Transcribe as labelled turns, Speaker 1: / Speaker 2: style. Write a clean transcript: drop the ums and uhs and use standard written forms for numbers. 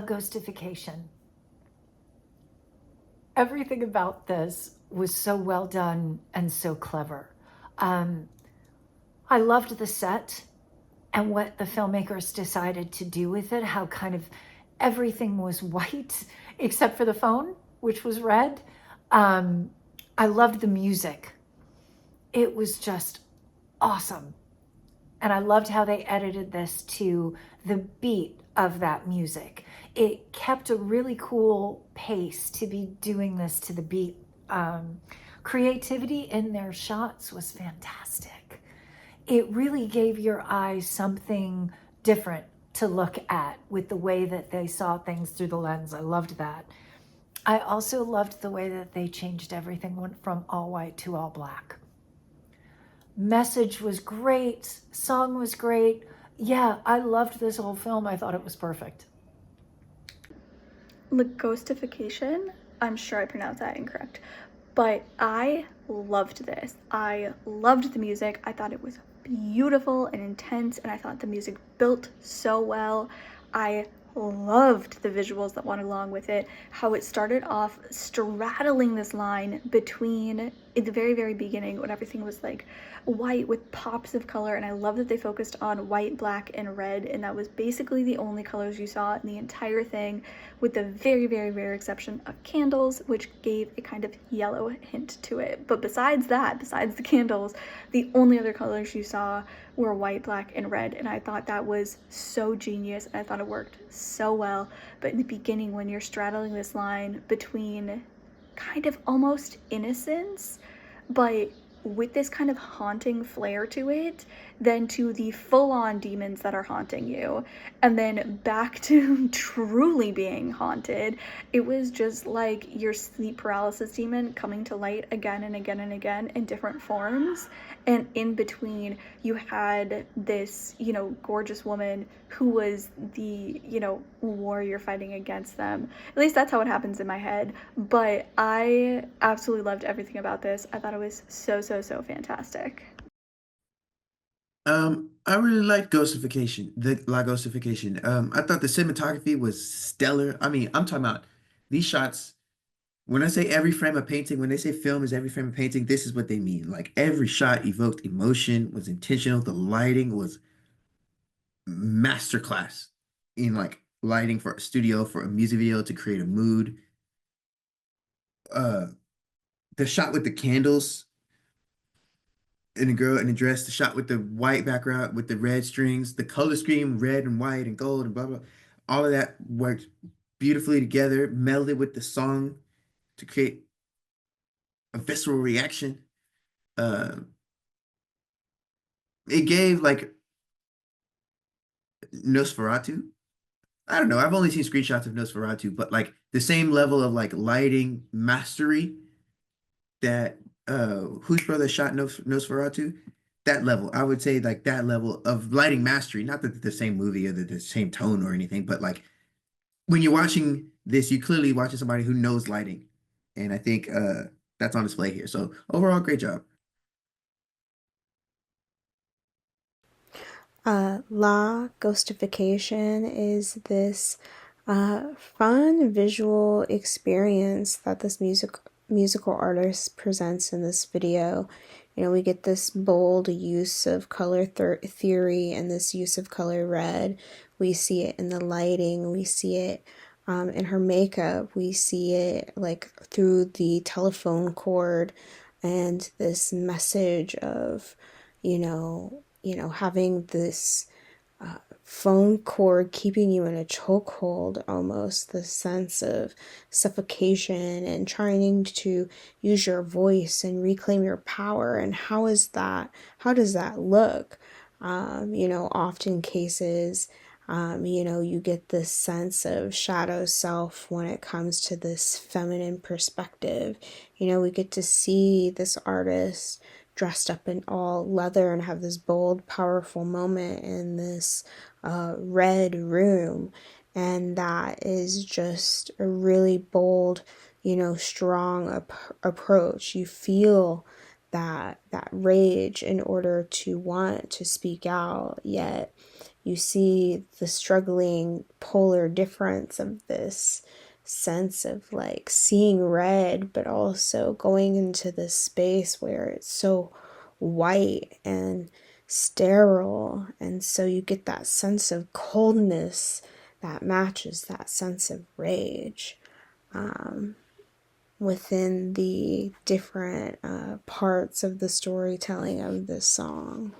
Speaker 1: Ghostification. Everything about this was so well done and so clever. Um, I loved the set and what the filmmakers decided to do with it, how kind of everything was white except for the phone, which was red. Um, I loved the music. It was just awesome. And I loved how they edited this to the beat of that music. It kept a really cool pace to be doing this to the beat. Creativity in their shots was fantastic. It really gave your eyes something different to look at with the way that they saw things through the lens. I loved that. I also loved the way that they changed everything, went from all white to all black. Message was great, song was great. Yeah, I loved this whole film. I thought it was perfect.
Speaker 2: Ghostification, I'm sure I pronounced that incorrect, but I loved this. I loved the music. I thought it was beautiful and intense, and I thought the music built so well. I loved the visuals that went along with it, how it started off straddling this line between, in the very, very beginning, when everything was like white with pops of color, and I love that they focused on white, black, and red, and that was basically the only colors you saw in the entire thing, with the very, very rare exception of candles, which gave a kind of yellow hint to it. But besides that, besides the candles, the only other colors you saw were white, black, and red, and I thought that was so genius, and I thought it worked so well. But in the beginning, when you're straddling this line between kind of almost innocence, but with this kind of haunting flair to it, then to the full-on demons that are haunting you, and then back to truly being haunted, it was just like your sleep paralysis demon coming to light again and again and again in different forms. And in between, you had this, gorgeous woman who was the, warrior fighting against them. At least that's how it happens in my head. But I absolutely loved everything about this. I thought it was so, so, so fantastic.
Speaker 3: I really liked Ghostification, the La Ghostification. I thought the cinematography was stellar. I mean, I'm talking about these shots. When I say every frame of painting, when they say film is every frame of painting, this is what they mean. Like every shot evoked emotion, was intentional. The lighting was masterclass in like lighting for a studio, for a music video to create a mood. Uh, the shot with the candles and the girl in the dress, the shot with the white background with the red strings, the color scheme, red and white and gold and blah blah. All of that worked beautifully together, melded with the song to create a visceral reaction. Uh, it gave like Nosferatu. I don't know. I've only seen screenshots of Nosferatu, but like the same level of like lighting mastery that whose brother shot Nosferatu, that level. I would say like that level of lighting mastery. Not that the same movie or the same tone or anything, but like when you're watching this, you clearly watching somebody who knows lighting, and I think that's on display here. So overall, great job.
Speaker 4: La Ghostification is this fun visual experience that this musical artist presents in this video. We get this bold use of color theory and this use of color red. We see it in the lighting. We see it in her makeup. We see it like through the telephone cord and this message of, having this phone cord keeping you in a chokehold, almost the sense of suffocation and trying to use your voice and reclaim your power. And how does that look? Often cases, you get this sense of shadow self when it comes to this feminine perspective. We get to see this artist dressed up in all leather and have this bold, powerful moment in this red room. And that is just a really bold, strong approach. You feel that rage in order to want to speak out, yet you see the struggling polar difference of this sense of like seeing red, but also going into this space where it's so white and sterile. And so you get that sense of coldness that matches that sense of rage within the different parts of the storytelling of this song.